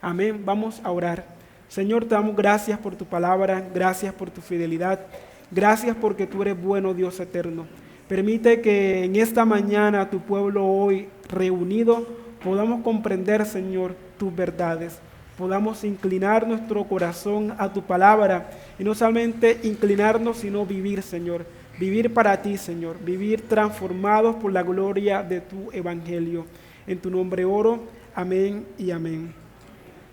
Amén. Vamos a orar. Señor, te damos gracias por tu palabra, gracias por tu fidelidad, gracias porque tú eres bueno, Dios eterno. Permite que en esta mañana tu pueblo hoy reunido podamos comprender, Señor, tus verdades. Podamos inclinar nuestro corazón a tu palabra y no solamente inclinarnos, sino vivir, Señor. Vivir para ti, Señor. Vivir transformados por la gloria de tu evangelio. En tu nombre oro. Amén y amén.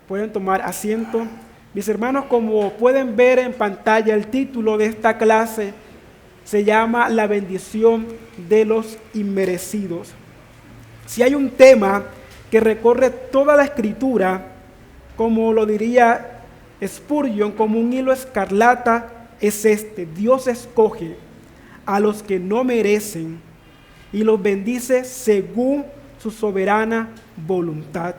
Pueden tomar asiento. Mis hermanos, como pueden ver en pantalla, el título de esta clase se llama La bendición de los inmerecidos. Si hay un tema que recorre toda la Escritura, como lo diría Spurgeon, como un hilo escarlata, es este: Dios escoge a los que no merecen y los bendice según su soberana voluntad.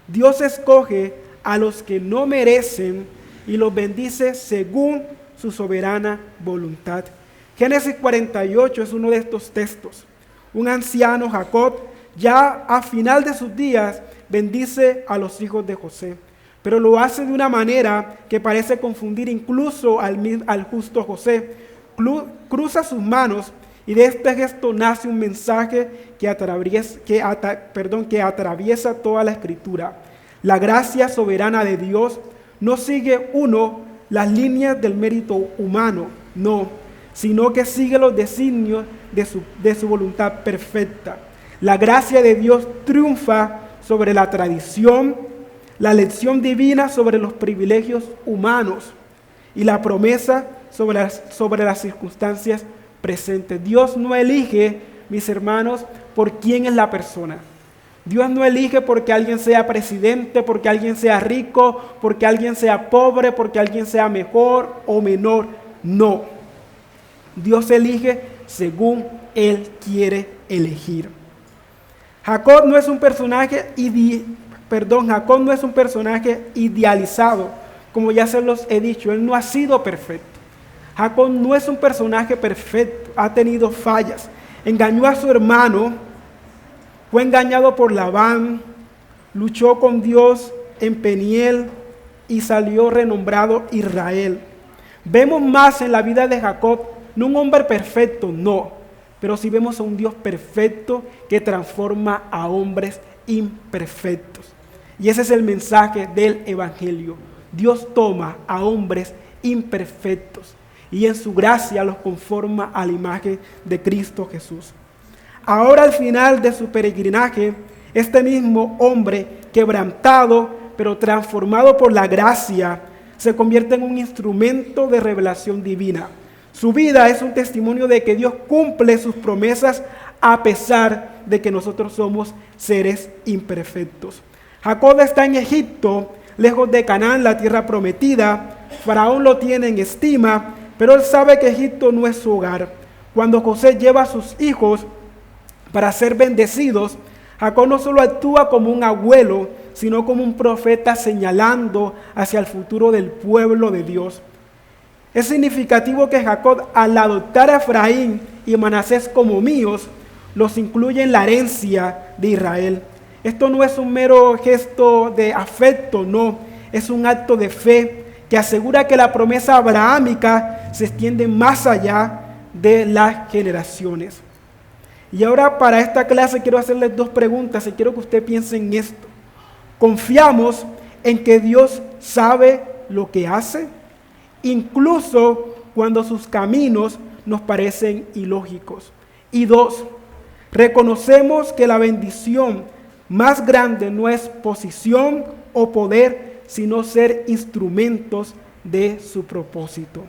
Dios escoge a los que no merecen y los bendice según su soberana voluntad. Génesis 48 es uno de estos textos. Un anciano, Jacob, ya a final de sus días, bendice a los hijos de José, pero lo hace de una manera que parece confundir incluso al justo José. Cruza sus manos y de este gesto nace un mensaje que atraviesa toda la Escritura. La gracia soberana de Dios no sigue las líneas del mérito humano, no, sino que sigue los designios de su voluntad perfecta. La gracia de Dios triunfa sobre la tradición, la elección divina sobre los privilegios humanos y la promesa sobre las circunstancias presentes. Dios no elige, mis hermanos, por quién es la persona. Dios no elige porque alguien sea presidente, porque alguien sea rico, porque alguien sea pobre, porque alguien sea mejor o menor. No. Dios elige según Él quiere elegir. Jacob no es un personaje idealizado, como ya se los he dicho. Él no ha sido perfecto. Jacob no es un personaje perfecto, ha tenido fallas. Engañó a su hermano, fue engañado por Labán, luchó con Dios en Peniel y salió renombrado Israel. Vemos más en la vida de Jacob, no un hombre perfecto, no, pero sí vemos a un Dios perfecto que transforma a hombres imperfectos. Y ese es el mensaje del Evangelio. Dios toma a hombres imperfectos y en su gracia los conforma a la imagen de Cristo Jesús. Ahora, al final de su peregrinaje, este mismo hombre quebrantado, pero transformado por la gracia, se convierte en un instrumento de revelación divina. Su vida es un testimonio de que Dios cumple sus promesas a pesar de que nosotros somos seres imperfectos. Jacob está en Egipto, lejos de Canaán, la tierra prometida. Faraón lo tiene en estima, pero él sabe que Egipto no es su hogar. Cuando José lleva a sus hijos para ser bendecidos, Jacob no solo actúa como un abuelo, sino como un profeta señalando hacia el futuro del pueblo de Dios. Es significativo que Jacob, al adoptar a Efraín y Manasés como míos, los incluye en la herencia de Israel. Esto no es un mero gesto de afecto, no, es un acto de fe que asegura que la promesa abrahámica se extiende más allá de las generaciones. Y ahora para esta clase quiero hacerles dos preguntas y quiero que usted piense en esto. ¿Confiamos en que Dios sabe lo que hace? Incluso cuando sus caminos nos parecen ilógicos. Y dos, reconocemos que la bendición más grande no es posición o poder, sino ser instrumentos de su propósito.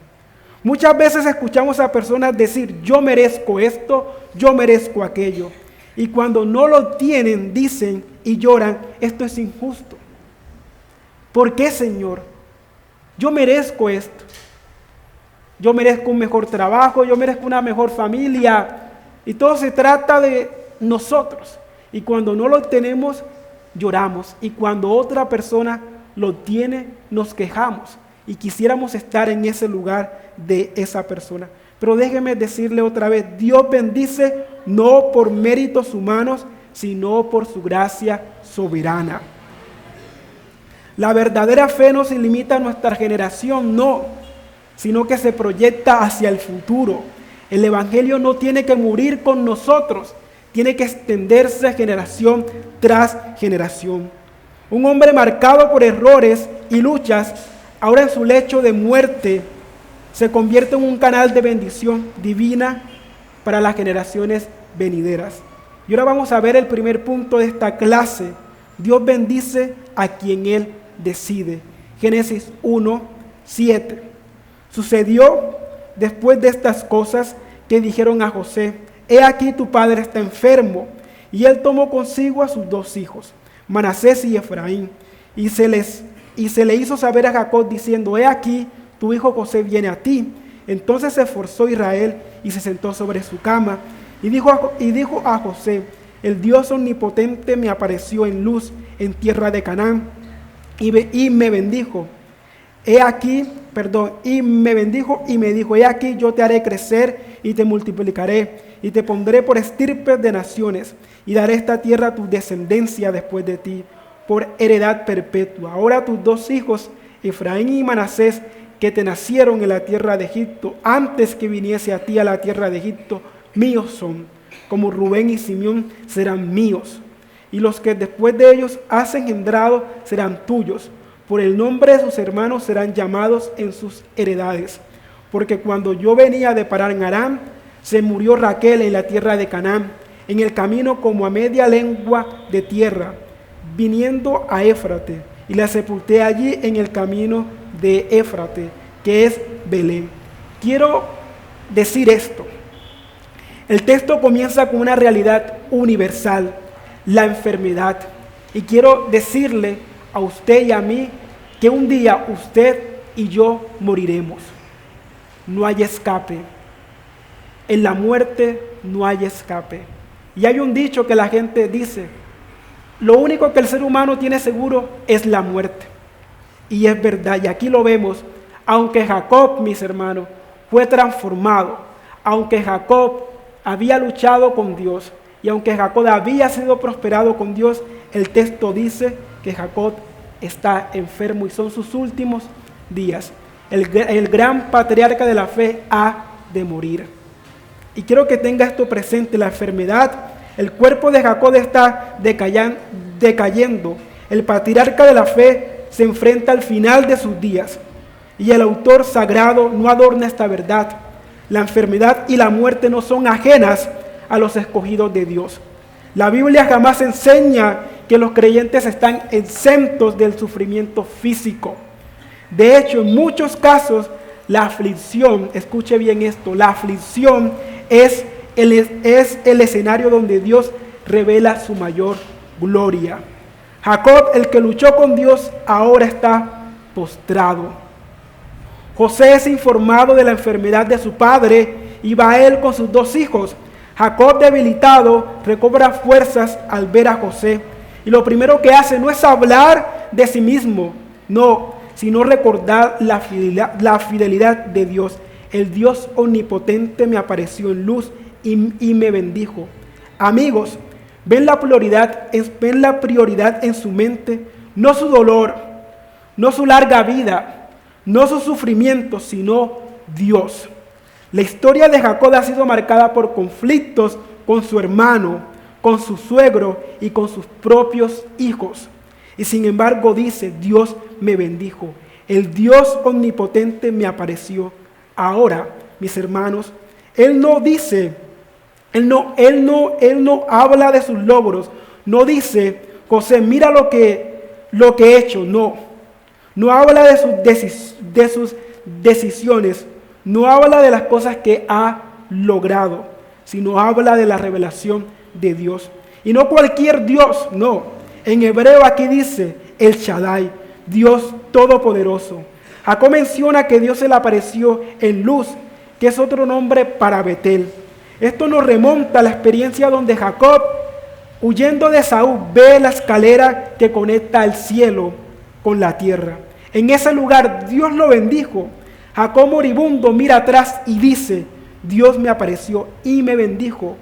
Muchas veces escuchamos a personas decir: yo merezco esto, yo merezco aquello. Y cuando no lo tienen, dicen y lloran: esto es injusto. ¿Por qué, Señor? Yo merezco esto. Yo merezco un mejor trabajo, yo merezco una mejor familia. Y todo se trata de nosotros. Y cuando no lo tenemos, lloramos. Y cuando otra persona lo tiene, nos quejamos. Y quisiéramos estar en ese lugar de esa persona. Pero déjeme decirle otra vez: Dios bendice no por méritos humanos, sino por su gracia soberana. La verdadera fe no se limita a nuestra generación, no, sino que se proyecta hacia el futuro. El Evangelio no tiene que morir con nosotros, tiene que extenderse generación tras generación. Un hombre marcado por errores y luchas, ahora en su lecho de muerte, se convierte en un canal de bendición divina para las generaciones venideras. Y ahora vamos a ver el primer punto de esta clase. Dios bendice a quien Él decide. Génesis 1:7. Sucedió después de estas cosas que dijeron a José: he aquí tu padre está enfermo. Y él tomó consigo a sus 2 hijos, Manasés y Efraín, y se le hizo saber a Jacob diciendo: he aquí tu hijo José viene a ti. Entonces se esforzó Israel y se sentó sobre su cama y dijo a José: el Dios omnipotente me apareció en luz en tierra de Canaán y me bendijo. Y me bendijo y me dijo: he aquí yo te haré crecer y te multiplicaré y te pondré por estirpe de naciones y daré esta tierra a tu descendencia después de ti por heredad perpetua. Ahora tus 2 hijos, Efraín y Manasés, que te nacieron en la tierra de Egipto, antes que viniese a ti a la tierra de Egipto, míos son, como Rubén y Simeón serán míos, y los que después de ellos has engendrado serán tuyos. Por el nombre de sus hermanos serán llamados en sus heredades. Porque cuando yo venía de parar en Aram, se murió Raquel en la tierra de Canaán, en el camino como a media lengua de tierra, viniendo a Éfrate, y la sepulté allí en el camino de Éfrate, que es Belén. Quiero decir esto. El texto comienza con una realidad universal, la enfermedad. Y quiero decirle a usted y a mí que un día usted y yo moriremos. No hay escape. En la muerte no hay escape. Y hay un dicho que la gente dice: lo único que el ser humano tiene seguro es la muerte. Y es verdad, y aquí lo vemos. Aunque Jacob, mis hermanos, fue transformado, aunque Jacob había luchado con Dios, y aunque Jacob había sido prosperado con Dios, el texto dice que Jacob está enfermo y son sus últimos días. El gran patriarca de la fe ha de morir. Y quiero que tenga esto presente: la enfermedad, el cuerpo de Jacob está decayendo. El patriarca de la fe se enfrenta al final de sus días. Y el autor sagrado no adorna esta verdad. La enfermedad y la muerte no son ajenas a los escogidos de Dios. La Biblia jamás enseña que los creyentes están exentos del sufrimiento físico. De hecho, en muchos casos, la aflicción, escuche bien esto, la aflicción es el escenario donde Dios revela su mayor gloria. Jacob, el que luchó con Dios, ahora está postrado. José es informado de la enfermedad de su padre y va a él con sus 2 hijos. Jacob, debilitado, recobra fuerzas al ver a José. Y lo primero que hace no es hablar de sí mismo, no, sino recordar la fidelidad de Dios. El Dios omnipotente me apareció en luz y me bendijo. Amigos, ven la prioridad en su mente, no su dolor, no su larga vida, no su sufrimiento, sino Dios. La historia de Jacob ha sido marcada por conflictos con su hermano, con su suegro y con sus propios hijos. Y sin embargo dice: Dios me bendijo. El Dios omnipotente me apareció. Ahora, mis hermanos, Él no habla de sus logros. No dice: José, mira lo que he hecho. No habla de sus decisiones. No habla de las cosas que ha logrado, sino habla de la revelación de Dios. Y no cualquier Dios, no. En hebreo aquí dice El Shaddai, Dios Todopoderoso. Jacob menciona que Dios se le apareció en luz, que es otro nombre para Betel. Esto nos remonta a la experiencia donde Jacob, huyendo de Saúl, ve la escalera que conecta el cielo con la tierra. En ese lugar Dios lo bendijo. Jacob moribundo mira atrás y dice: Dios me apareció y me bendijo.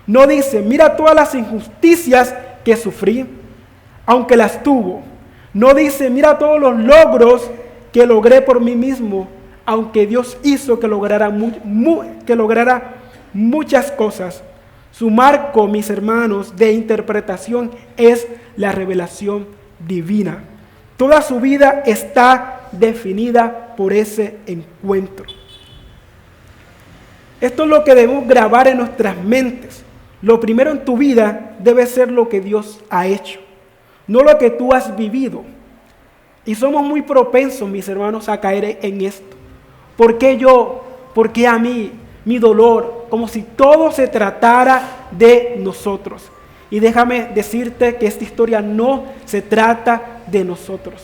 No dice: mira todas las injusticias que sufrí, aunque las tuvo. No dice, mira todos los logros que logré por mí mismo, aunque Dios hizo que lograra muchas cosas. Su marco, mis hermanos, de interpretación es la revelación divina. Toda su vida está definida por ese encuentro. Esto es lo que debemos grabar en nuestras mentes. Lo primero en tu vida debe ser lo que Dios ha hecho, no lo que tú has vivido. Y somos muy propensos, mis hermanos, a caer en esto. ¿Por qué yo? ¿Por qué a mí? Mi dolor, como si todo se tratara de nosotros. Y déjame decirte que esta historia no se trata de nosotros.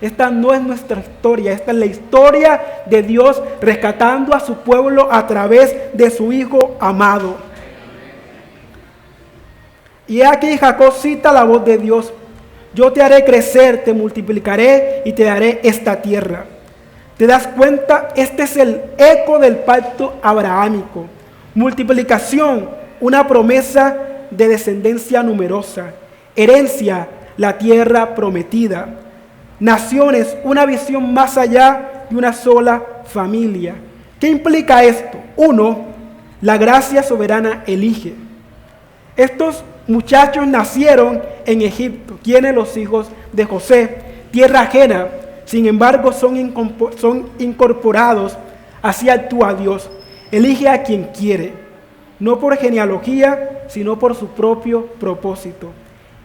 Esta no es nuestra historia, esta es la historia de Dios rescatando a su pueblo a través de su Hijo amado. Y aquí Jacob cita la voz de Dios: yo te haré crecer, te multiplicaré y te daré esta tierra. ¿Te das cuenta? Este es el eco del pacto abrahámico. Multiplicación, una promesa de descendencia numerosa. Herencia, la tierra prometida. Naciones, una visión más allá de una sola familia. ¿Qué implica esto? Uno, la gracia soberana elige. Estos muchachos nacieron en Egipto. ¿Quiénes? Los hijos de José, tierra ajena. Sin embargo, son incorporados. Así actúa Dios. Elige a quien quiere, no por genealogía, sino por su propio propósito.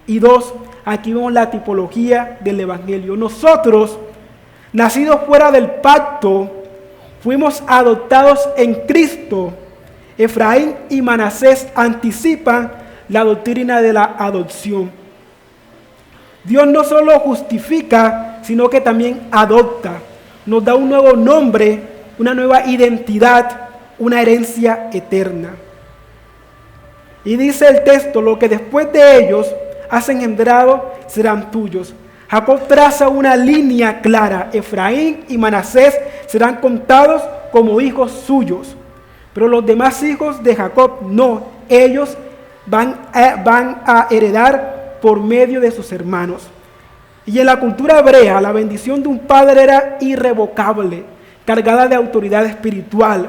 Y dos, aquí vemos la tipología del Evangelio. Nosotros, nacidos fuera del pacto, fuimos adoptados en Cristo. Efraín y Manasés anticipan la doctrina de la adopción. Dios no solo justifica, sino que también adopta. Nos da un nuevo nombre, una nueva identidad, una herencia eterna. Y dice el texto: lo que después de ellos has engendrado serán tuyos. Jacob traza una línea clara. Efraín y Manasés serán contados como hijos suyos. Pero los demás hijos de Jacob no. Ellos van a heredar por medio de sus hermanos. Y en la cultura hebrea, la bendición de un padre era irrevocable, cargada de autoridad espiritual.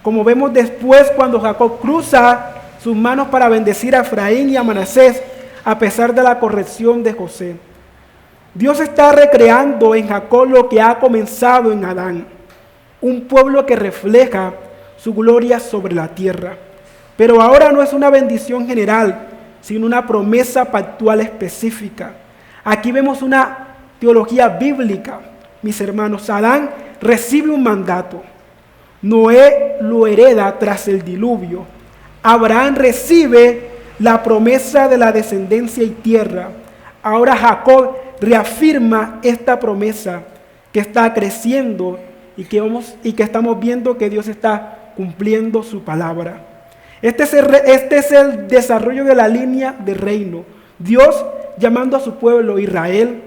Como vemos después cuando Jacob cruza sus manos para bendecir a Efraín y a Manasés, a pesar de la corrección de José. Dios está recreando en Jacob lo que ha comenzado en Adán, un pueblo que refleja su gloria sobre la tierra. Pero ahora no es una bendición general, sino una promesa pactual específica. Aquí vemos una teología bíblica, mis hermanos. Adán recibe un mandato. Noé lo hereda tras el diluvio. Abraham recibe la promesa de la descendencia y tierra. Ahora Jacob reafirma esta promesa que está creciendo y que estamos viendo que Dios está cumpliendo su palabra. Este es el desarrollo de la línea de reino. Dios llamando a su pueblo Israel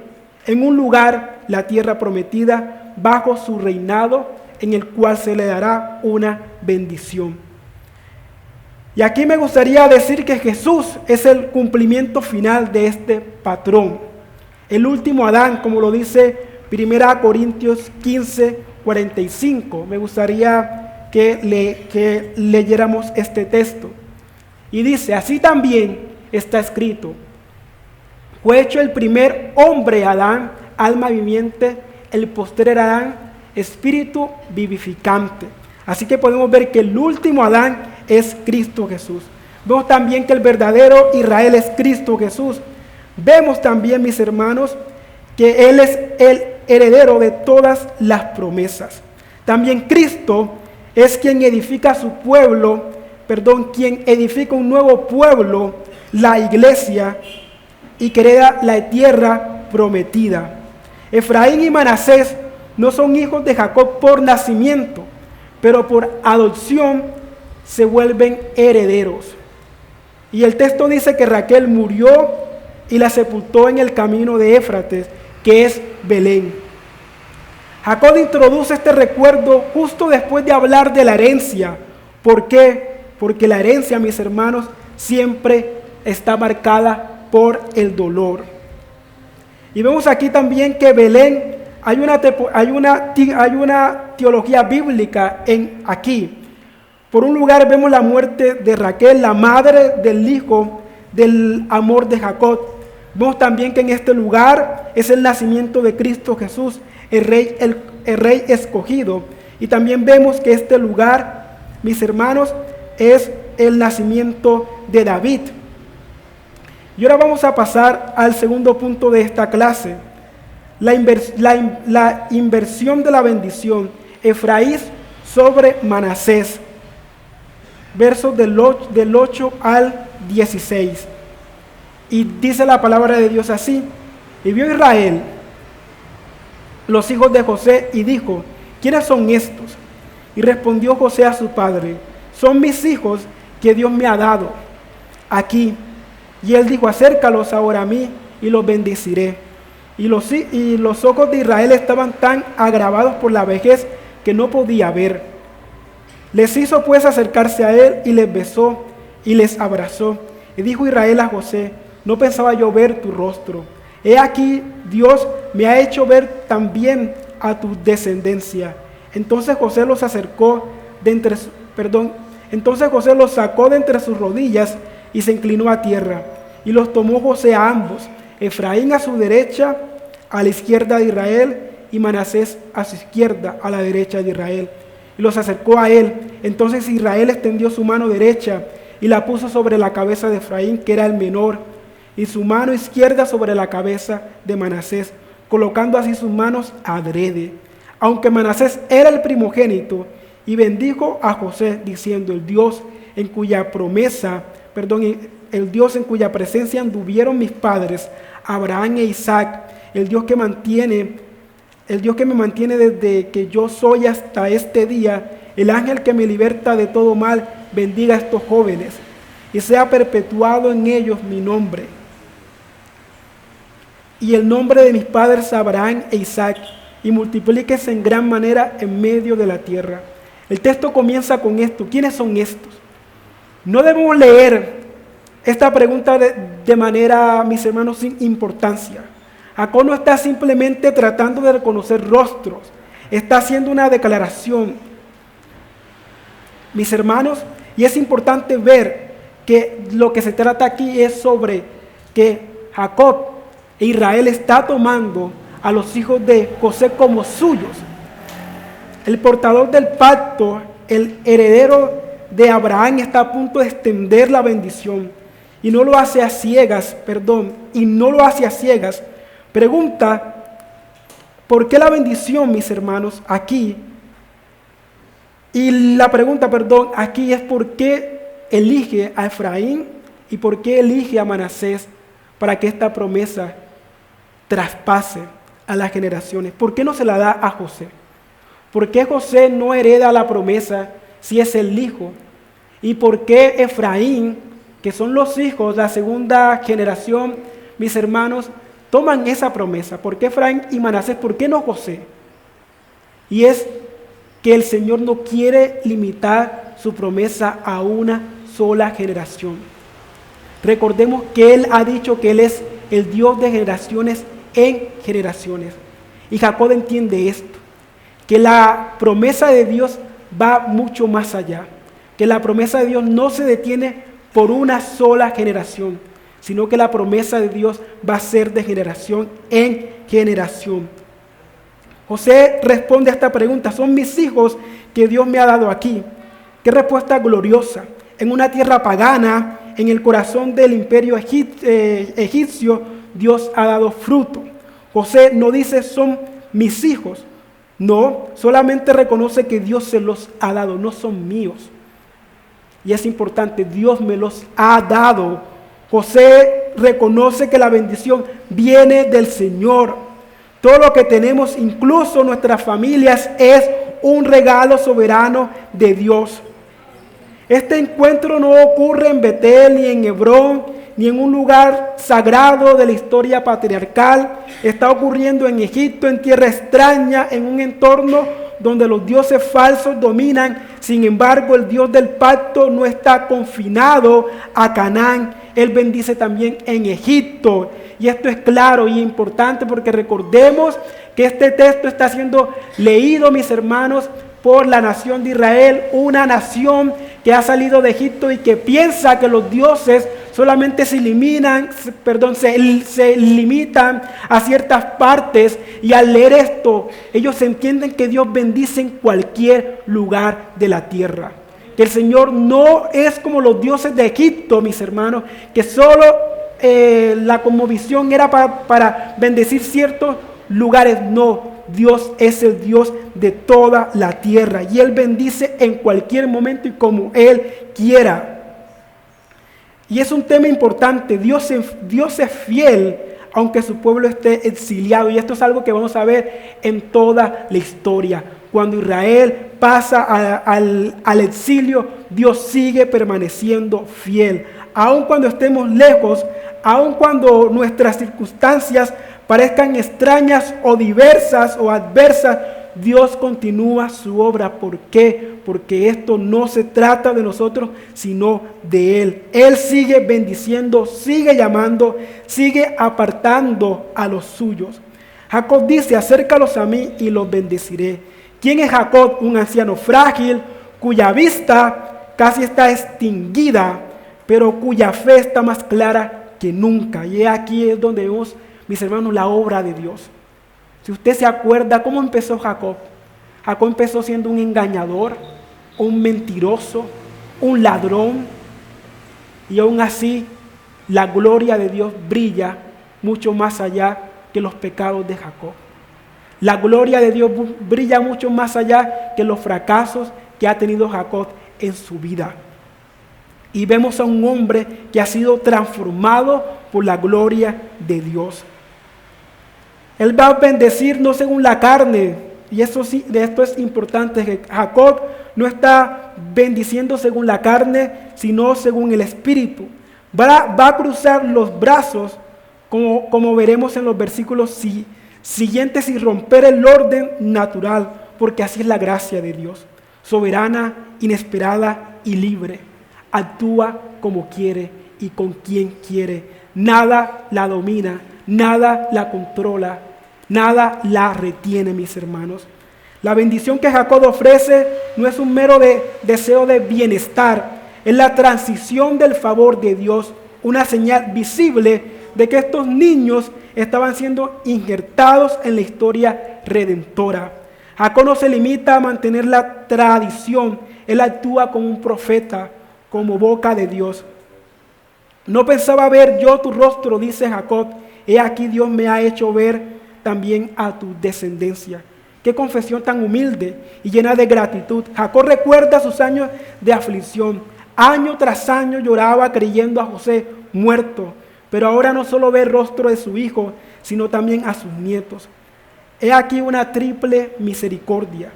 en un lugar, la tierra prometida, bajo su reinado, en el cual se le dará una bendición. Y aquí me gustaría decir que Jesús es el cumplimiento final de este patrón. El último Adán, como lo dice 1 Corintios 15, 45. Me gustaría que leyéramos este texto. Y dice: así también está escrito: fue hecho el primer hombre Adán, alma viviente, el postrer Adán, espíritu vivificante. Así que podemos ver que el último Adán es Cristo Jesús. Vemos también que el verdadero Israel es Cristo Jesús. Vemos también, mis hermanos, que Él es el heredero de todas las promesas. También Cristo es quien edifica su pueblo, quien edifica un nuevo pueblo, la iglesia, y que hereda la tierra prometida. Efraín y Manasés no son hijos de Jacob por nacimiento, pero por adopción se vuelven herederos. Y el texto dice que Raquel murió y la sepultó en el camino de Éfrates, que es Belén. Jacob introduce este recuerdo justo después de hablar de la herencia. ¿Por qué? Porque la herencia, mis hermanos, siempre está marcada por el dolor. Y vemos aquí también que Belén, hay una teología bíblica aquí. Por un lugar vemos la muerte de Raquel, la madre del hijo del amor de Jacob. Vemos también que en este lugar es el nacimiento de Cristo Jesús, el rey escogido. Y también vemos que este lugar, mis hermanos, es el nacimiento de David. Y ahora vamos a pasar al segundo punto de esta clase, la inversión de la bendición, Efraín sobre Manasés, versos del 8 al 16. Y dice la palabra de Dios así: y vio Israel los hijos de José y dijo: ¿quiénes son estos? Y respondió José a su padre: son mis hijos que Dios me ha dado aquí. Y él dijo: acércalos ahora a mí y los bendeciré. Y los ojos de Israel estaban tan agravados por la vejez que no podía ver. Les hizo pues acercarse a él y les besó y les abrazó. Y dijo Israel a José: no pensaba yo ver tu rostro. He aquí, Dios me ha hecho ver también a tu descendencia. Entonces José los sacó de entre sus rodillas y se inclinó a tierra. Y los tomó José a ambos, Efraín a su derecha, a la izquierda de Israel, y Manasés a su izquierda, a la derecha de Israel. Y los acercó a él. Entonces Israel extendió su mano derecha y la puso sobre la cabeza de Efraín, que era el menor, y su mano izquierda sobre la cabeza de Manasés, colocando así sus manos adrede, aunque Manasés era el primogénito, y bendijo a José, diciendo: el Dios en cuya presencia anduvieron mis padres, Abraham e Isaac, el Dios que me mantiene desde que yo soy hasta este día, el ángel que me liberta de todo mal, bendiga a estos jóvenes, y sea perpetuado en ellos mi nombre, y el nombre de mis padres Abraham e Isaac, y multiplíquese en gran manera en medio de la tierra. El texto comienza con esto: ¿quiénes son estos? No debemos leer esta pregunta de manera, mis hermanos, sin importancia. Jacob no está simplemente tratando de reconocer rostros, está haciendo una declaración, mis hermanos, y es importante ver que lo que se trata aquí es sobre que Jacob e Israel está tomando a los hijos de José como suyos. El portador del pacto, el heredero de Abraham, está a punto de extender la bendición y no lo hace a ciegas. Pregunta: ¿por qué la bendición, mis hermanos, aquí? Y la pregunta, aquí es: ¿por qué elige a Efraín y por qué elige a Manasés para que esta promesa traspase a las generaciones? ¿Por qué no se la da a José? ¿Por qué José no hereda la promesa si es el hijo? ¿Y por qué Efraín, que son los hijos de la segunda generación, mis hermanos, toman esa promesa? ¿Por qué Efraín y Manasés? ¿Por qué no José? Y es que el Señor no quiere limitar su promesa a una sola generación. Recordemos que Él ha dicho que Él es el Dios de generaciones en generaciones. Y Jacob entiende esto, que la promesa de Dios va mucho más allá, que la promesa de Dios no se detiene por una sola generación, sino que la promesa de Dios va a ser de generación en generación. José responde a esta pregunta: son mis hijos que Dios me ha dado aquí. Qué respuesta gloriosa. En una tierra pagana, en el corazón del imperio egipcio, Dios ha dado fruto. José no dice: son mis hijos. No, solamente reconoce que Dios se los ha dado, no son míos. Y es importante: Dios me los ha dado. José reconoce que la bendición viene del Señor. Todo lo que tenemos, incluso nuestras familias, es un regalo soberano de Dios. Este encuentro no ocurre en Betel, ni en Hebrón, ni en un lugar sagrado de la historia patriarcal. Está ocurriendo en Egipto, en tierra extraña, en un entorno donde los dioses falsos dominan. Sin embargo, el Dios del pacto no está confinado a Canaán. Él bendice también en Egipto. Y esto es claro y importante porque recordemos que este texto está siendo leído, mis hermanos, por la nación de Israel, una nación que ha salido de Egipto y que piensa que los dioses solamente se limitan a ciertas partes. Y al leer esto, ellos entienden que Dios bendice en cualquier lugar de la tierra. Que el Señor no es como los dioses de Egipto, mis hermanos, que solo la cosmovisión era para bendecir ciertos lugares. No, Dios es el Dios de toda la tierra y Él bendice en cualquier momento y como Él quiera. Y es un tema importante. Dios es fiel aunque su pueblo esté exiliado. Y esto es algo que vamos a ver en toda la historia. Cuando Israel pasa al exilio, Dios sigue permaneciendo fiel. Aun cuando estemos lejos, aun cuando nuestras circunstancias parezcan extrañas o diversas o adversas, Dios continúa su obra. ¿Por qué? Porque esto no se trata de nosotros, sino de Él. Él sigue bendiciendo, sigue llamando, sigue apartando a los suyos. Jacob dice: acércalos a mí y los bendeciré. ¿Quién es Jacob? Un anciano frágil, cuya vista casi está extinguida, pero cuya fe está más clara que nunca. Y aquí es donde vemos, mis hermanos, la obra de Dios. Si usted se acuerda, ¿cómo empezó Jacob? Jacob empezó siendo un engañador, un mentiroso, un ladrón. Y aún así, la gloria de Dios brilla mucho más allá que los pecados de Jacob. La gloria de Dios brilla mucho más allá que los fracasos que ha tenido Jacob en su vida. Y vemos a un hombre que ha sido transformado por la gloria de Dios. Él va a bendecir no según la carne. Y eso sí, de esto es importante, que Jacob no está bendiciendo según la carne, sino según el Espíritu. Va a cruzar los brazos, como veremos en los versículos siguientes, y romper el orden natural, porque así es la gracia de Dios. Soberana, inesperada y libre. Actúa como quiere y con quien quiere. Nada la domina, nada la controla, nada la retiene, mis hermanos. La bendición que Jacob ofrece no es un mero deseo de bienestar, es la transición del favor de Dios, una señal visible de que estos niños estaban siendo injertados en la historia redentora. Jacob no se limita a mantener la tradición, él actúa como un profeta, como boca de Dios. No pensaba ver yo tu rostro, dice Jacob, he aquí Dios me ha hecho ver también a tu descendencia. Qué confesión tan humilde y llena de gratitud. Jacob recuerda sus años de aflicción. Año tras año lloraba creyendo a José muerto, pero ahora no solo ve el rostro de su hijo, sino también a sus nietos. He aquí una triple misericordia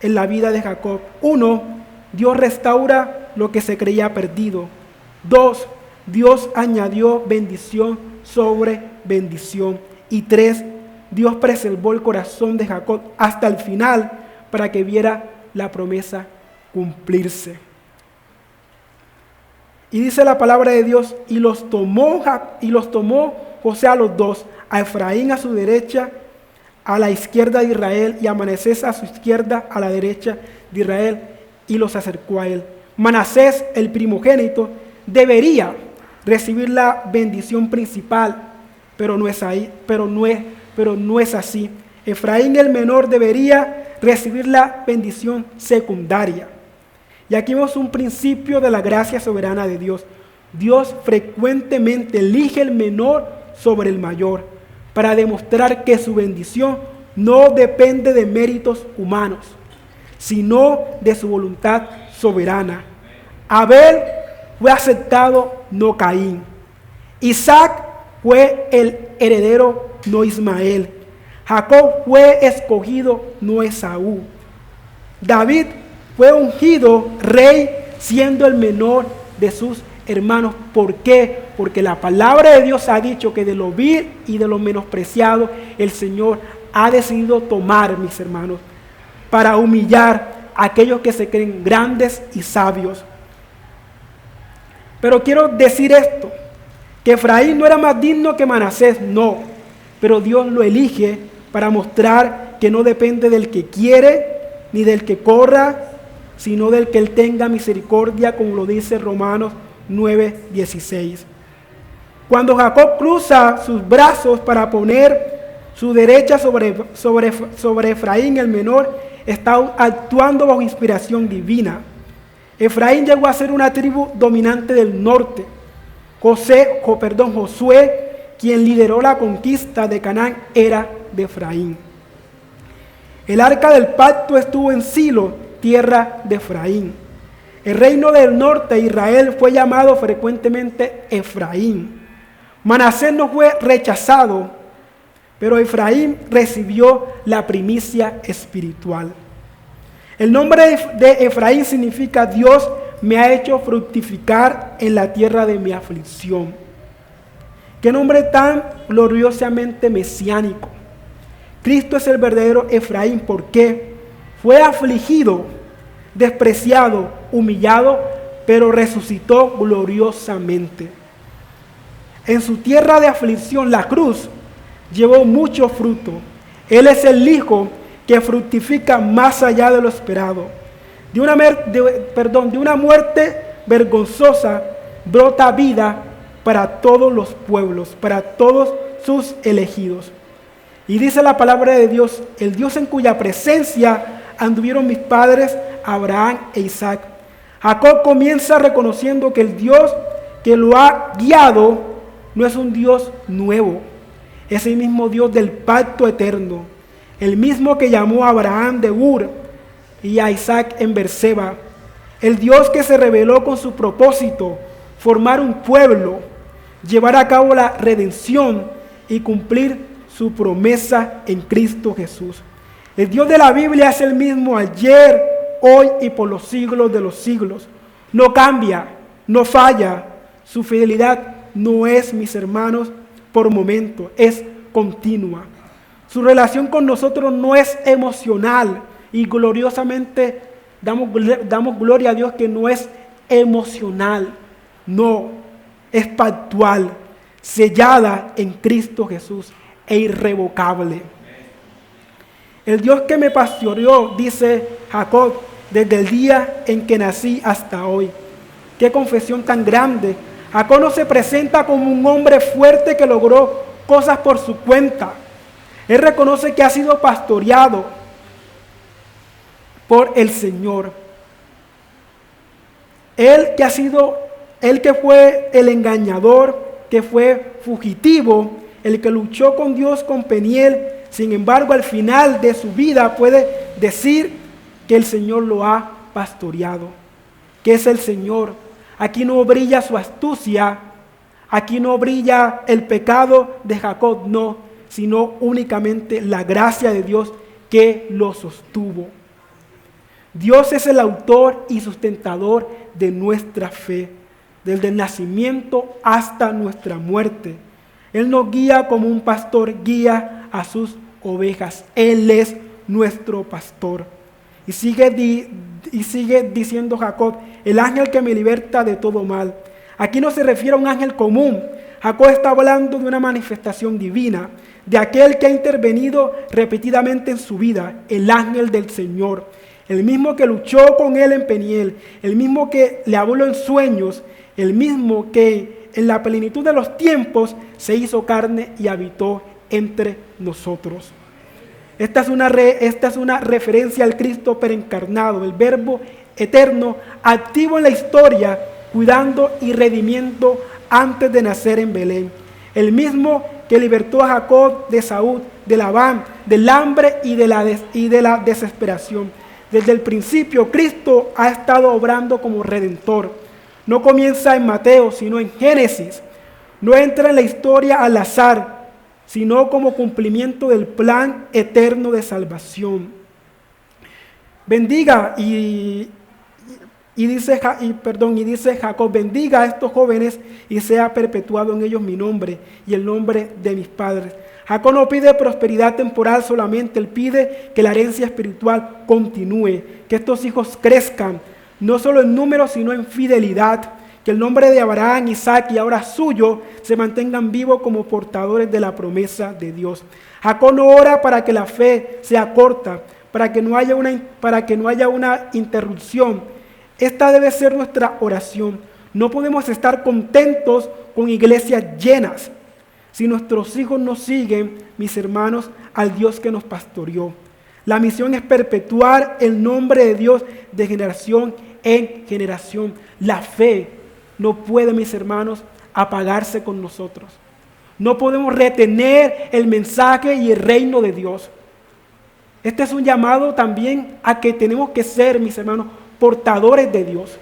en la vida de Jacob. 1, Dios restaura lo que se creía perdido. 2, Dios añadió bendición sobre bendición. Y 3, Dios preservó el corazón de Jacob hasta el final para que viera la promesa cumplirse. Y dice la palabra de Dios: y los tomó José a los dos, a Efraín a su derecha, a la izquierda de Israel, y a Manasés a su izquierda, a la derecha de Israel, y los acercó a él. Manasés, el primogénito, debería recibir la bendición principal, pero no es así. Efraín, el menor, debería recibir la bendición secundaria. Y aquí vemos un principio de la gracia soberana de Dios. Dios frecuentemente elige el menor sobre el mayor para demostrar que su bendición no depende de méritos humanos, sino de su voluntad soberana. Abel fue aceptado, no Caín. Isaac fue el heredero, no Ismael. Jacob fue escogido, no Esaú. David fue ungido rey siendo el menor de sus hermanos. ¿Por qué? Porque la palabra de Dios ha dicho que de lo vil y de lo menospreciado el Señor ha decidido tomar, mis hermanos. para humillar a aquellos que se creen grandes y sabios. Pero quiero decir esto, que Efraín no era más digno que Manasés, no, pero Dios lo elige para mostrar que no depende del que quiere, ni del que corra, sino del que él tenga misericordia, como lo dice Romanos 9:16. Cuando Jacob cruza sus brazos para poner su derecha sobre Efraín el menor, está actuando bajo inspiración divina. Efraín llegó a ser una tribu dominante del norte. Josué, quien lideró la conquista de Canaán, era de Efraín. El arca del pacto estuvo en Silo, tierra de Efraín. El reino del norte, Israel, fue llamado frecuentemente Efraín. Manasés no fue rechazado, pero Efraín recibió la primicia espiritual. El nombre de Efraín significa Dios me ha hecho fructificar en la tierra de mi aflicción. Qué nombre tan gloriosamente mesiánico. Cristo es el verdadero Efraín porque fue afligido, despreciado, humillado, pero resucitó gloriosamente. En su tierra de aflicción, la cruz llevó mucho fruto. Él es el Hijo que fructifica más allá de lo esperado. De una muerte vergonzosa brota vida para todos los pueblos, para todos sus elegidos. Y dice la palabra de Dios, el Dios en cuya presencia anduvieron mis padres Abraham e Isaac. Jacob comienza reconociendo que el Dios que lo ha guiado no es un Dios nuevo, es el mismo Dios del pacto eterno, el mismo que llamó a Abraham de Ur y a Isaac en Berseba, el Dios que se reveló con su propósito, formar un pueblo, llevar a cabo la redención y cumplir su promesa en Cristo Jesús. El Dios de la Biblia es el mismo ayer, hoy y por los siglos de los siglos. No cambia, no falla. Su fidelidad no es, mis hermanos, por momento, es continua. Su relación con nosotros no es emocional y gloriosamente damos gloria a Dios que no es emocional, no, es pactual, sellada en Cristo Jesús e irrevocable. El Dios que me pastoreó, dice Jacob, desde el día en que nací hasta hoy. Qué confesión tan grande. Jacob no se presenta como un hombre fuerte que logró cosas por su cuenta. Él reconoce que ha sido pastoreado por el Señor. Él que fue el engañador, que fue fugitivo, el que luchó con Dios con Peniel, sin embargo al final de su vida puede decir que el Señor lo ha pastoreado, que es el Señor. Aquí no brilla su astucia, aquí no brilla el pecado de Jacob, no, sino únicamente la gracia de Dios que lo sostuvo. Dios es el autor y sustentador de nuestra fe, desde el nacimiento hasta nuestra muerte. Él nos guía como un pastor guía a sus ovejas. Él es nuestro pastor. Y sigue diciendo Jacob, el ángel que me liberta de todo mal. Aquí no se refiere a un ángel común. Jacob está hablando de una manifestación divina, de aquel que ha intervenido repetidamente en su vida, el ángel del Señor, el mismo que luchó con él en Peniel, el mismo que le habló en sueños, el mismo que en la plenitud de los tiempos se hizo carne y habitó entre nosotros. Esta es una referencia al Cristo preencarnado, el Verbo eterno, activo en la historia, cuidando y redimiendo antes de nacer en Belén. El mismo que libertó a Jacob de Saúl, de Labán, del hambre y de la desesperación. Desde el principio, Cristo ha estado obrando como redentor. No comienza en Mateo, sino en Génesis. No entra en la historia al azar, sino como cumplimiento del plan eterno de salvación. Bendiga y dice Jacob, bendiga a estos jóvenes y sea perpetuado en ellos mi nombre y el nombre de mis padres, Jacob no pide prosperidad temporal solamente, él pide que la herencia espiritual continúe, que estos hijos crezcan, no solo en número, sino en fidelidad, que el nombre de Abraham, Isaac y ahora suyo se mantengan vivos como portadores de la promesa de Dios. Jacob no ora para que la fe sea corta, para que no haya una interrupción. Esta debe ser nuestra oración. No podemos estar contentos con iglesias llenas si nuestros hijos no siguen, mis hermanos, al Dios que nos pastoreó. La misión es perpetuar el nombre de Dios de generación en generación. La fe no puede, mis hermanos, apagarse con nosotros. No podemos retener el mensaje y el reino de Dios. Este es un llamado también a que tenemos que ser, mis hermanos, portadores de Dios.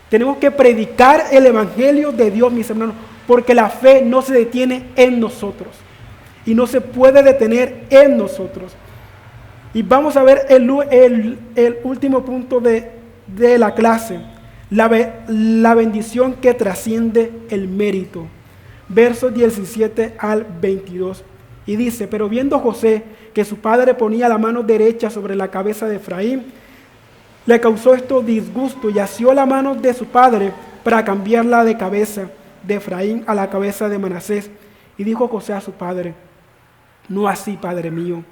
Tenemos que predicar el evangelio de Dios, mis hermanos, porque la fe no se detiene en nosotros y no se puede detener en nosotros. Y vamos a ver el último punto de la clase, la bendición que trasciende el mérito. Versos 17 al 22. Y dice, pero viendo José que su padre ponía la mano derecha sobre la cabeza de Efraín, le causó esto disgusto y asió la mano de su padre para cambiarla de cabeza de Efraín a la cabeza de Manasés. Y dijo José a su padre, no así, padre mío,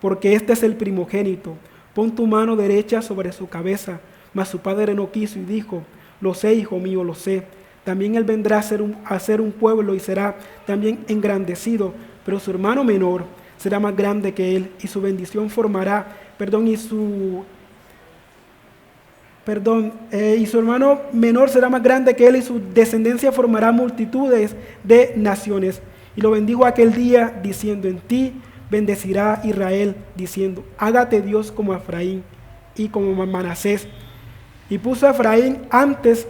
porque este es el primogénito, pon tu mano derecha sobre su cabeza. Mas su padre no quiso y dijo, lo sé, hijo mío, lo sé. También él vendrá a ser un pueblo y será también engrandecido, pero su hermano menor será más grande que él y su bendición formará, y su hermano menor será más grande que él y su descendencia formará multitudes de naciones. Y lo bendijo aquel día diciendo, en ti bendecirá Israel, diciendo, hágate Dios como Efraín y como Manasés. Y puso a Efraín antes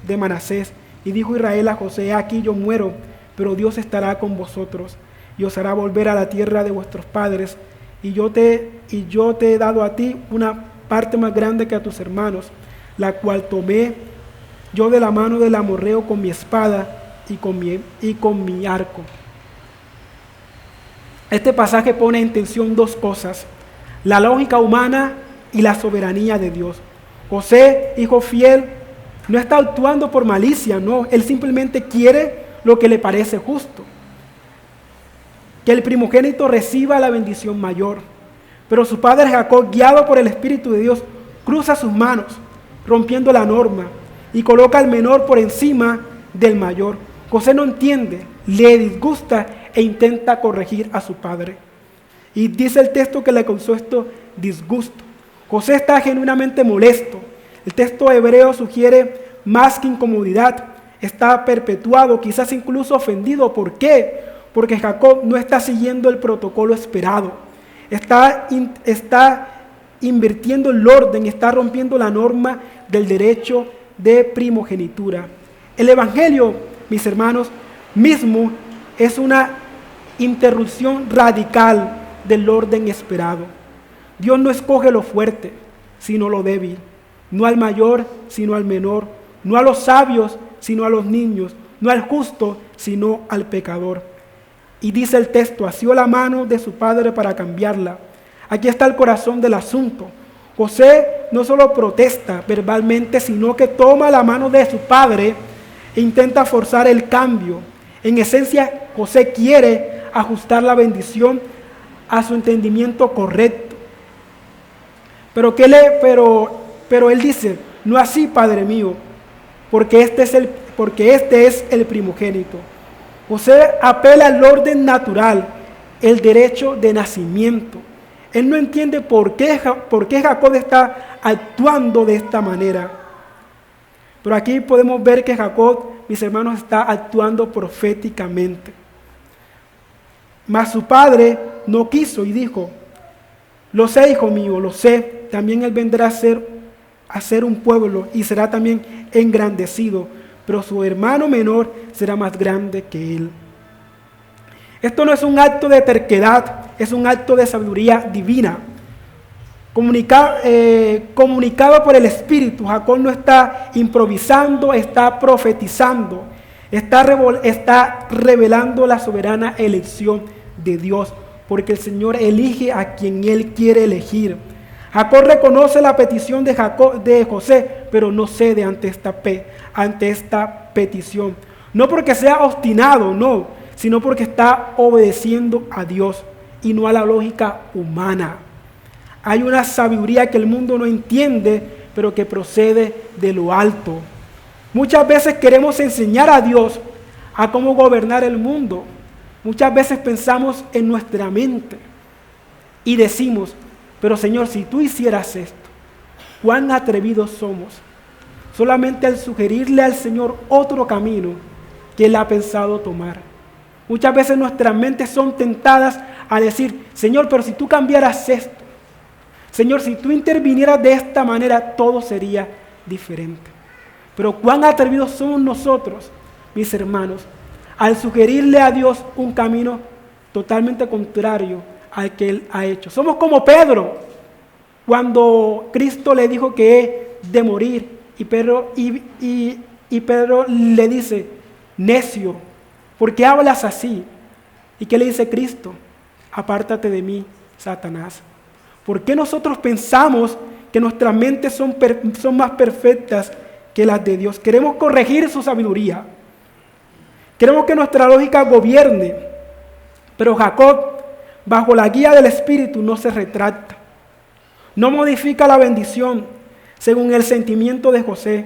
de Manasés. Y dijo Israel a José, aquí yo muero, pero Dios estará con vosotros y os hará volver a la tierra de vuestros padres. Y yo te he dado a ti una parte más grande que a tus hermanos, la cual tomé yo de la mano del amorreo con mi espada y con mi arco. Este pasaje pone en tensión dos cosas, la lógica humana y la soberanía de Dios. José, hijo fiel, no está actuando por malicia, no, él simplemente quiere lo que le parece justo, que el primogénito reciba la bendición mayor. Pero su padre Jacob, guiado por el Espíritu de Dios, cruza sus manos, rompiendo la norma, y coloca al menor por encima del mayor. José no entiende, le disgusta e intenta corregir a su padre. Y dice el texto que le causó esto disgusto. José está genuinamente molesto. El texto hebreo sugiere más que incomodidad. Está perpetuado, quizás incluso ofendido. ¿Por qué? Porque Jacob no está siguiendo el protocolo esperado. Está invirtiendo el orden, está rompiendo la norma del derecho de primogenitura. El Evangelio, mis hermanos, mismo es una interrupción radical del orden esperado. Dios no escoge lo fuerte, sino lo débil. No al mayor, sino al menor. No a los sabios, sino a los niños. No al justo, sino al pecador. Y dice el texto, asió la mano de su padre para cambiarla. Aquí está el corazón del asunto. José no solo protesta verbalmente, sino que toma la mano de su padre e intenta forzar el cambio. En esencia, José quiere ajustar la bendición a su entendimiento correcto. Pero él dice, no así, padre mío, porque este es el primogénito. José apela al orden natural, el derecho de nacimiento. Él no entiende por qué Jacob está actuando de esta manera. Pero aquí podemos ver que Jacob, mis hermanos, está actuando proféticamente. Mas su padre no quiso y dijo, lo sé, hijo mío, lo sé, también él vendrá a ser un pueblo y será también engrandecido, pero su hermano menor será más grande que él. Esto no es un acto de terquedad, es un acto de sabiduría divina. Comunicado por el Espíritu, Jacob no está improvisando, está profetizando, está revelando la soberana elección de Dios, porque el Señor elige a quien Él quiere elegir. Jacob reconoce la petición de José, pero no cede ante esta petición. No porque sea obstinado, no, sino porque está obedeciendo a Dios y no a la lógica humana. Hay una sabiduría que el mundo no entiende, pero que procede de lo alto. Muchas veces queremos enseñar a Dios a cómo gobernar el mundo. Muchas veces pensamos en nuestra mente y decimos, pero Señor, si tú hicieras esto, ¿cuán atrevidos somos? Solamente al sugerirle al Señor otro camino que Él ha pensado tomar. Muchas veces nuestras mentes son tentadas a decir, Señor, pero si tú cambiaras esto, Señor, si tú intervinieras de esta manera, todo sería diferente. Pero cuán atrevidos somos nosotros, mis hermanos, al sugerirle a Dios un camino totalmente contrario al que Él ha hecho. Somos como Pedro, cuando Cristo le dijo que he de morir, y Pedro le dice, necio, ¿por qué hablas así? ¿Y qué le dice Cristo? Apártate de mí, Satanás. ¿Por qué nosotros pensamos que nuestras mentes son más perfectas que las de Dios? Queremos corregir su sabiduría. Queremos que nuestra lógica gobierne. Pero Jacob, bajo la guía del Espíritu, no se retracta. No modifica la bendición según el sentimiento de José,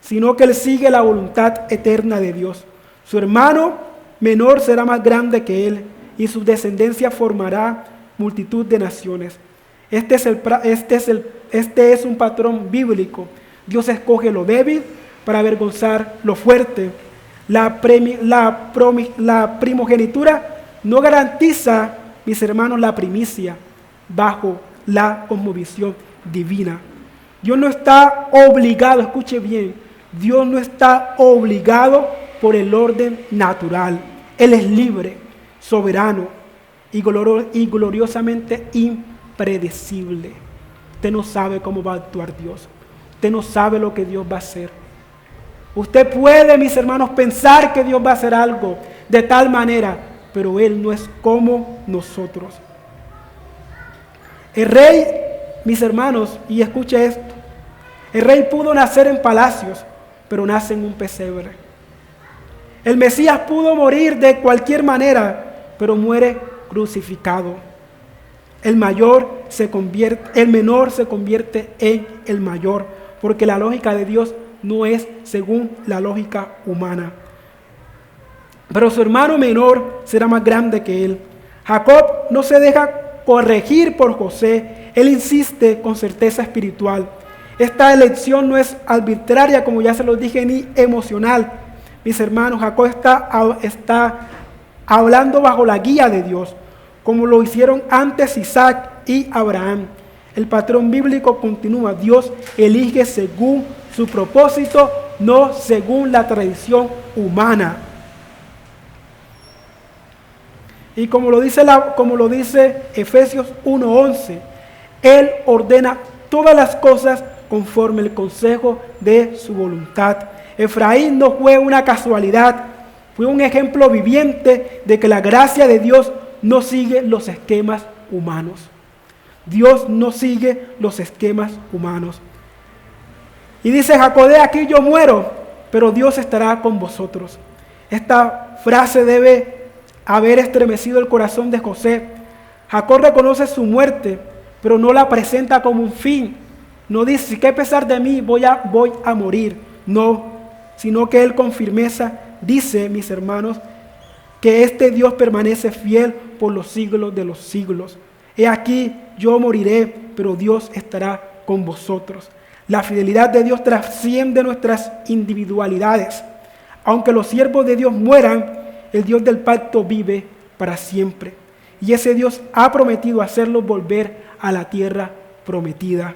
sino que él sigue la voluntad eterna de Dios. Su hermano menor será más grande que él, y su descendencia formará multitud de naciones. Este es un patrón bíblico. Dios escoge lo débil para avergonzar lo fuerte. La primogenitura no garantiza, mis hermanos, la primicia bajo la cosmovisión divina. Dios no está obligado, escuche bien, Dios no está obligado por el orden natural. Él es libre, soberano y gloriosamente impredecible. Usted no sabe cómo va a actuar Dios. Usted no sabe lo que Dios va a hacer. Usted puede, mis hermanos, pensar que Dios va a hacer algo de tal manera, pero Él no es como nosotros. El rey, mis hermanos, y escuche esto, el rey pudo nacer en palacios, pero nace en un pesebre. El Mesías pudo morir de cualquier manera, pero muere crucificado. El menor se convierte en el mayor, porque la lógica de Dios no es según la lógica humana. Pero su hermano menor será más grande que él. Jacob no se deja corregir por José, él insiste con certeza espiritual. Esta elección no es arbitraria, como ya se los dije, ni emocional. Mis hermanos, Jacob está hablando bajo la guía de Dios, como lo hicieron antes Isaac y Abraham. El patrón bíblico continúa: Dios elige según su propósito, no según la tradición humana. Y como lo dice Efesios 1:11, Él ordena todas las cosas conforme el consejo de su voluntad. Efraín no fue una casualidad, fue un ejemplo viviente de que la gracia de Dios no sigue los esquemas humanos. Dios no sigue los esquemas humanos. Y dice Jacob: aquí yo muero, pero Dios estará con vosotros. Esta frase debe haber estremecido el corazón de José. Jacob reconoce su muerte, pero no la presenta como un fin. No dice: que a pesar de mí voy a morir. No, sino que él con firmeza dice, mis hermanos, que este Dios permanece fiel por los siglos de los siglos. He aquí, yo moriré, pero Dios estará con vosotros. La fidelidad de Dios trasciende nuestras individualidades. Aunque los siervos de Dios mueran, el Dios del pacto vive para siempre. Y ese Dios ha prometido hacerlos volver a la tierra prometida.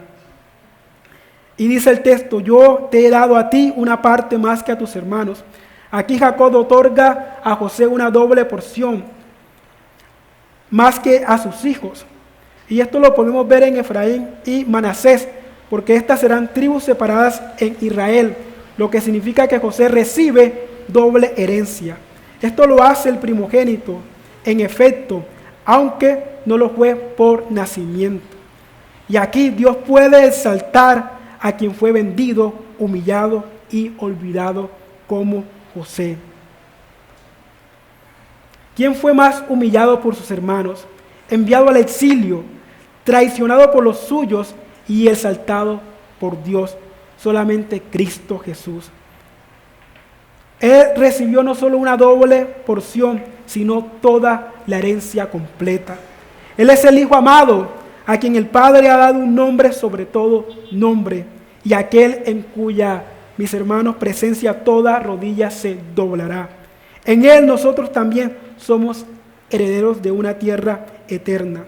Y dice el texto: yo te he dado a ti una parte más que a tus hermanos. Aquí Jacob otorga a José una doble porción, más que a sus hijos. Y esto lo podemos ver en Efraín y Manasés, porque estas serán tribus separadas en Israel, lo que significa que José recibe doble herencia. Esto lo hace el primogénito, en efecto, aunque no lo fue por nacimiento. Y aquí Dios puede exaltar a quien fue vendido, humillado y olvidado como José. ¿Quién fue más humillado por sus hermanos, enviado al exilio, traicionado por los suyos y exaltado por Dios? Solamente Cristo Jesús. Él recibió no solo una doble porción, sino toda la herencia completa. Él es el Hijo amado, a quien el Padre ha dado un nombre sobre todo nombre, y aquel en cuya, mis hermanos, presencia toda rodilla se doblará. En Él nosotros también somos herederos de una tierra eterna.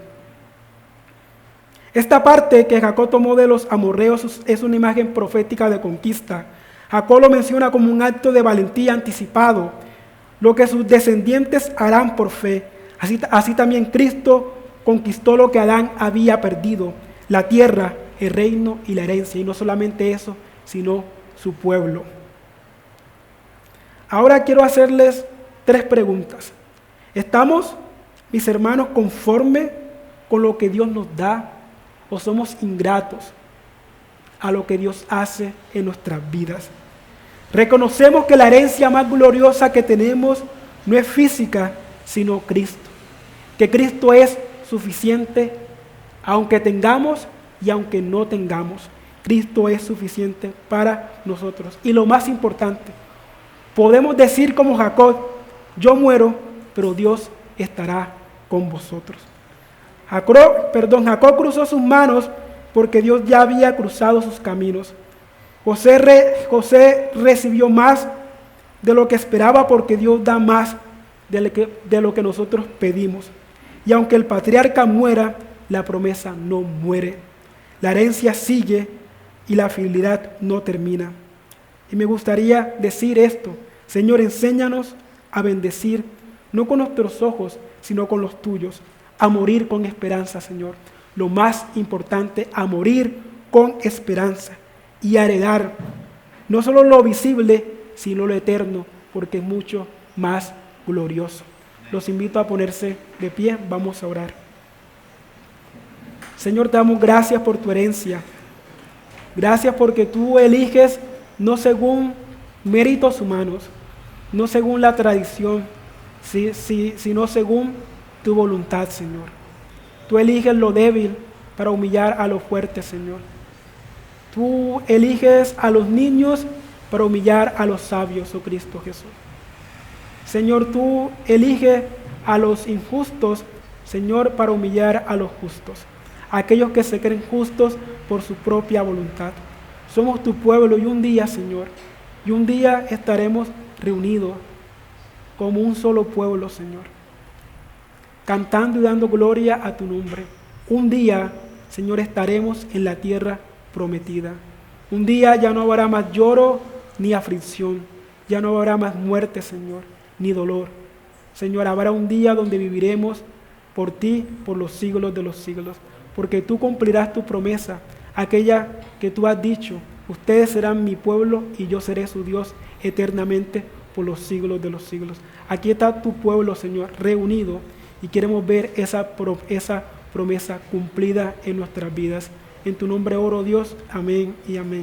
Esta parte que Jacob tomó de los amorreos es una imagen profética de conquista. Jacob lo menciona como un acto de valentía anticipado, lo que sus descendientes harán por fe. Así también Cristo conquistó lo que Adán había perdido, la tierra, el reino y la herencia. Y no solamente eso, sino su pueblo. Ahora quiero hacerles 3 preguntas. ¿Estamos, mis hermanos, conformes con lo que Dios nos da o somos ingratos a lo que Dios hace en nuestras vidas? Reconocemos que la herencia más gloriosa que tenemos no es física, sino Cristo. Que Cristo es suficiente, aunque tengamos y aunque no tengamos. Cristo es suficiente para nosotros. Y lo más importante, podemos decir como Jacob: yo muero, pero Dios estará con vosotros. Jacob cruzó sus manos porque Dios ya había cruzado sus caminos. José recibió más de lo que esperaba porque Dios da más de lo que nosotros pedimos. Y aunque el patriarca muera, la promesa no muere. La herencia sigue y la fidelidad no termina. Y me gustaría decir esto: Señor, enséñanos a bendecir, no con nuestros ojos, sino con los tuyos, a morir con esperanza, Señor. Lo más importante, a morir con esperanza y a heredar no solo lo visible, sino lo eterno, porque es mucho más glorioso. Los invito a ponerse de pie, vamos a orar. Señor, te damos gracias por tu herencia. Gracias porque tú eliges no según méritos humanos, no según la tradición, sino según tu voluntad, Señor. Tú eliges lo débil para humillar a lo fuerte, Señor. Tú eliges a los niños para humillar a los sabios, oh Cristo Jesús. Señor, tú eliges a los injustos, Señor, para humillar a los justos, aquellos que se creen justos por su propia voluntad. Somos tu pueblo y un día, Señor, estaremos reunidos como un solo pueblo, Señor, cantando y dando gloria a tu nombre. Un día, Señor, estaremos en la tierra prometida. Un día ya no habrá más lloro ni aflicción, ya no habrá más muerte, Señor, ni dolor. Señor, habrá un día donde viviremos por ti por los siglos de los siglos, porque tú cumplirás tu promesa, aquella que tú has dicho: ustedes serán mi pueblo y yo seré su Dios eternamente por los siglos de los siglos. Aquí está tu pueblo, Señor, reunido, y queremos ver esa promesa cumplida en nuestras vidas. En tu nombre oro, Dios. Amén y amén.